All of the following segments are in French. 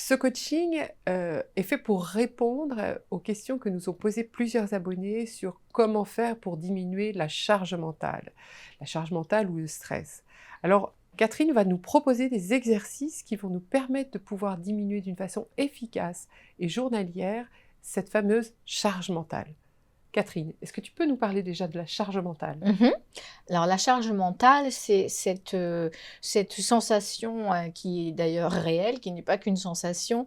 Ce coaching est fait pour répondre aux questions que nous ont posées plusieurs abonnés sur comment faire pour diminuer la charge mentale ou le stress. Alors, Catherine va nous proposer des exercices qui vont nous permettre de pouvoir diminuer d'une façon efficace et journalière cette fameuse charge mentale. Catherine, est-ce que tu peux nous parler déjà de la charge mentale? Mhm. Alors la charge mentale, c'est cette sensation qui est d'ailleurs réelle, qui n'est pas qu'une sensation,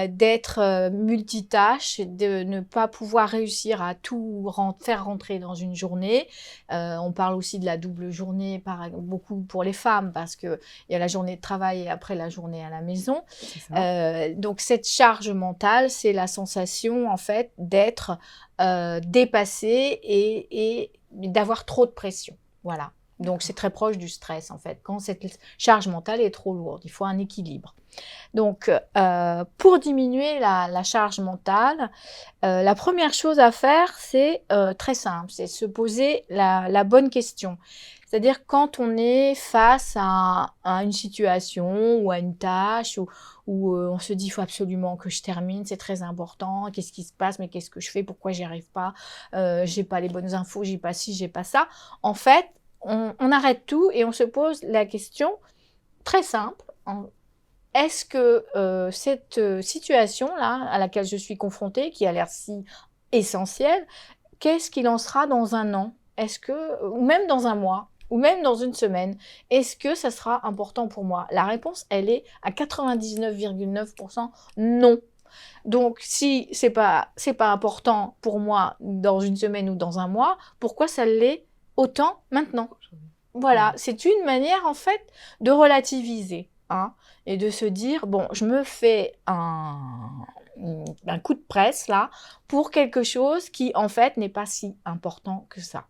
d'être multitâche, de ne pas pouvoir réussir à tout faire rentrer dans une journée. On parle aussi de la double journée, beaucoup pour les femmes, parce qu'il y a la journée de travail et après la journée à la maison. C'est ça. Donc cette charge mentale, c'est la sensation en fait d'être dépassé et d'avoir trop de pression. Voilà. Donc c'est très proche du stress en fait, quand cette charge mentale est trop lourde. Il faut un équilibre. Donc pour diminuer la charge mentale, la première chose à faire, c'est très simple, c'est se poser la bonne question. C'est-à-dire quand on est face à une situation ou à une tâche où on se dit il faut absolument que je termine, c'est très important, qu'est-ce qui se passe, mais qu'est-ce que je fais, pourquoi j'y arrive pas, j'ai pas les bonnes infos, j'ai pas ci, j'ai pas ça. En fait, on arrête tout et on se pose la question très simple. Est-ce que cette situation-là à laquelle je suis confrontée, qui a l'air si essentielle, qu'est-ce qu'il en sera dans un an? Est-ce que, ou même dans un mois, ou même dans une semaine, est-ce que ça sera important pour moi? La réponse, elle est à 99,9% non. Donc, si c'est pas important pour moi dans une semaine ou dans un mois, pourquoi ça l'est autant maintenant? Voilà, c'est une manière en fait de relativiser, hein, et de se dire bon, je me fais un coup de presse là pour quelque chose qui en fait n'est pas si important que ça.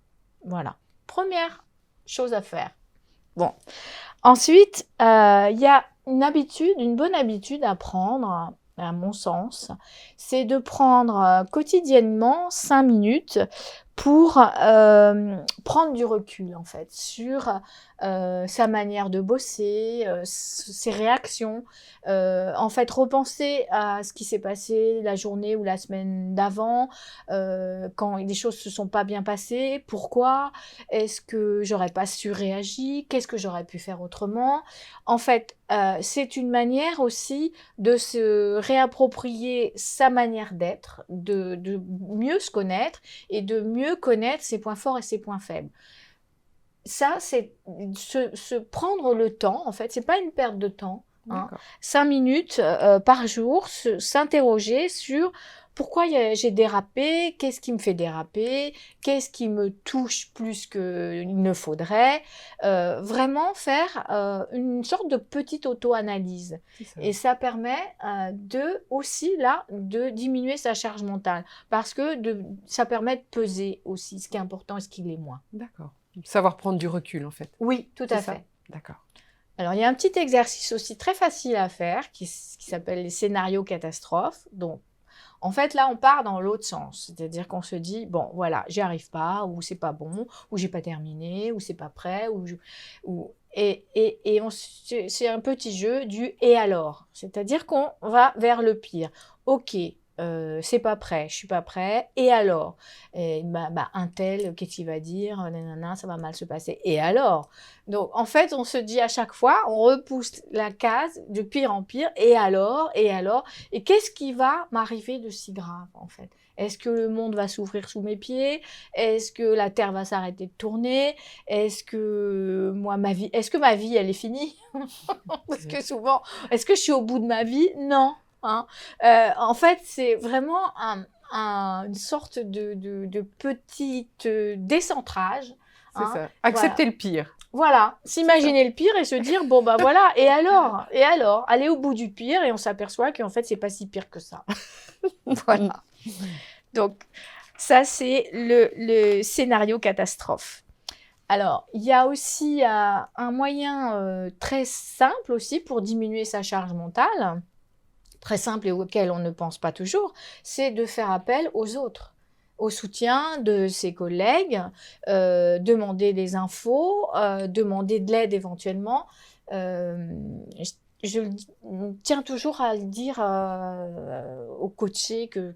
Voilà, première chose à faire. Bon, ensuite, il y a une bonne habitude à prendre, à mon sens, c'est de prendre quotidiennement 5 minutes pour prendre du recul en fait sur sa manière de bosser, ses réactions, en fait repenser à ce qui s'est passé la journée ou la semaine d'avant, quand des choses se sont pas bien passées, pourquoi, est-ce que j'aurais pas surréagi, qu'est-ce que j'aurais pu faire autrement. En fait, c'est une manière aussi de se réapproprier sa manière d'être, de mieux se connaître et de mieux connaître ses points forts et ses points faibles. Ça, c'est se prendre le temps, en fait, c'est pas une perte de temps, hein. 5 minutes par jour, s'interroger sur pourquoi j'ai dérapé, qu'est-ce qui me fait déraper, qu'est-ce qui me touche plus qu'il ne faudrait. Vraiment faire une sorte de petite auto-analyse. Et ça permet aussi là de diminuer sa charge mentale, parce que ça permet de peser aussi ce qui est important et ce qui l'est moins. D'accord. Savoir prendre du recul, en fait. Oui, tout à fait. D'accord. Alors, il y a un petit exercice aussi très facile à faire qui s'appelle les scénarios catastrophes. Donc, en fait, là, on part dans l'autre sens. C'est-à-dire qu'on se dit, bon, voilà, j'y arrive pas, ou c'est pas bon, ou j'ai pas terminé, ou c'est pas prêt, c'est un petit jeu du « et alors ». C'est-à-dire qu'on va vers le pire. Ok, c'est pas prêt, je suis pas prêt, et alors? Un tel, qu'est-ce qu'il va dire? Nanana, ça va mal se passer, et alors? Donc, en fait, on se dit à chaque fois, on repousse la case de pire en pire, et alors? Et qu'est-ce qui va m'arriver de si grave, en fait? Est-ce que le monde va s'ouvrir sous mes pieds? Est-ce que la Terre va s'arrêter de tourner? Est-ce que ma vie, elle est finie? Parce que souvent, est-ce que je suis au bout de ma vie? Non. Hein. En fait, c'est vraiment une sorte de petit décentrage. C'est ça. Accepter voilà. le pire. Voilà, s'imaginer le pire et se dire, bon bah voilà, et alors, aller au bout du pire et on s'aperçoit qu'en fait, c'est pas si pire que ça. Voilà. Donc, ça, c'est le scénario catastrophe. Alors, il y a aussi un moyen très simple aussi pour diminuer sa charge mentale, très simple et auquel on ne pense pas toujours, c'est de faire appel aux autres, au soutien de ses collègues, demander des infos, demander de l'aide éventuellement. je tiens toujours à le dire aux coachés que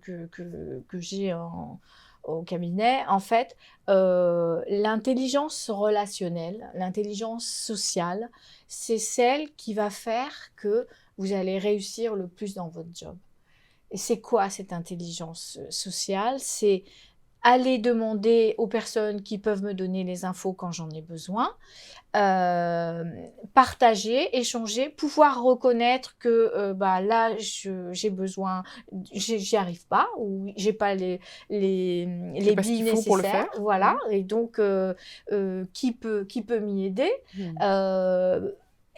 j'ai au cabinet. En fait, l'intelligence relationnelle, l'intelligence sociale, c'est celle qui va faire que vous allez réussir le plus dans votre job. Et c'est quoi cette intelligence sociale? C'est aller demander aux personnes qui peuvent me donner les infos quand j'en ai besoin, partager, échanger, pouvoir reconnaître que là j'ai besoin, j'y arrive pas ou j'ai pas C'est les pas ce billes qu'il faut pour le nécessaires, faire. voilà, et donc qui peut m'y aider? Mmh. Euh,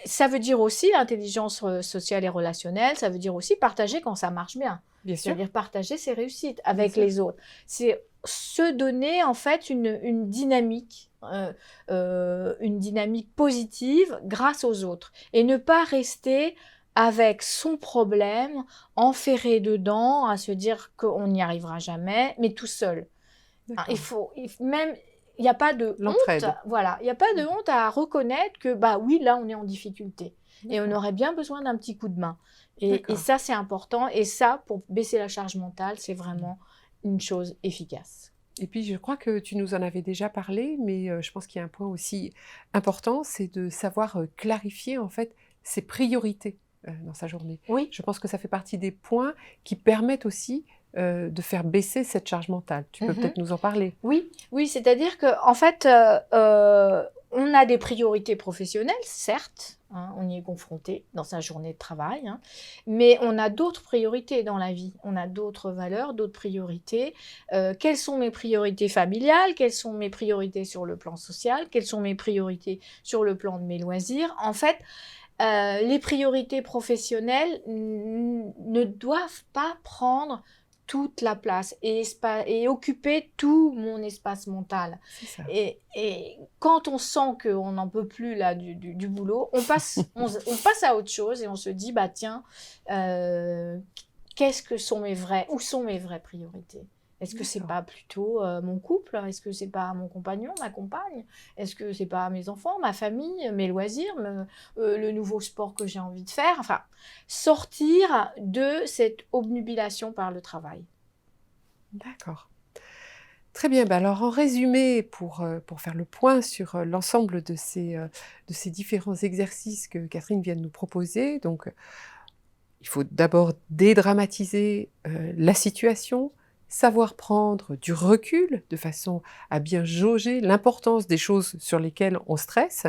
Ça veut dire aussi l'intelligence sociale et relationnelle, ça veut dire aussi partager quand ça marche bien. Bien sûr, C'est-à-dire partager ses réussites bien avec sûr. les autres. C'est se donner en fait une dynamique positive grâce aux autres et ne pas rester avec son problème, enferré dedans, à se dire qu'on n'y arrivera jamais, mais tout seul. Hein, D'accord. même, il n'y a pas de honte, L'entraide. voilà, il n'y a pas de Mmh. honte à reconnaître que, bah oui, là, on est en difficulté. Et on D'accord, aurait bien besoin d'un petit coup de main. Et d'accord. ça, c'est important. Et ça, pour baisser la charge mentale, c'est Mmh. vraiment une chose efficace. Et puis je crois que tu nous en avais déjà parlé, mais je pense qu'il y a un point aussi important, c'est de savoir, clarifier en fait ses priorités, dans sa journée. Oui, Je pense que ça fait partie des points qui permettent aussi, de faire baisser cette charge mentale. Tu peux mhm. peut-être nous en parler? Oui, oui, c'est-à-dire que en fait, on a des priorités professionnelles, certes, hein, on y est confronté dans sa journée de travail, hein, mais on a d'autres priorités dans la vie. On a d'autres valeurs, d'autres priorités. Quelles sont mes priorités familiales? Quelles sont mes priorités sur le plan social? Quelles sont mes priorités sur le plan de mes loisirs? En fait, les priorités professionnelles ne doivent pas prendre toute la place et occuper tout mon espace mental. C'est ça. Et quand on sent qu'on n'en peut plus là du boulot, on passe à autre chose et on se dit, bah tiens, euh, où sont mes vraies priorités? Est-ce que c'est D'accord. pas plutôt mon couple? Est-ce que c'est pas mon compagnon, ma compagne? Est-ce que c'est pas mes enfants, ma famille, mes loisirs, le nouveau sport que j'ai envie de faire? Enfin, sortir de cette obnubilation par le travail. D'accord. Très bien, bah, alors en résumé, pour faire le point sur, l'ensemble de ces différents exercices que Catherine vient de nous proposer, donc, il faut d'abord dédramatiser, la situation, savoir prendre du recul de façon à bien jauger l'importance des choses sur lesquelles on stresse,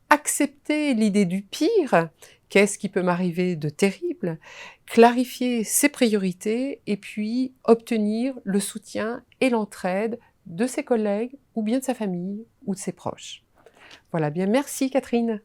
accepter l'idée du pire, qu'est-ce qui peut m'arriver de terrible, clarifier ses priorités et puis obtenir le soutien et l'entraide de ses collègues ou bien de sa famille ou de ses proches. Voilà, bien merci Catherine.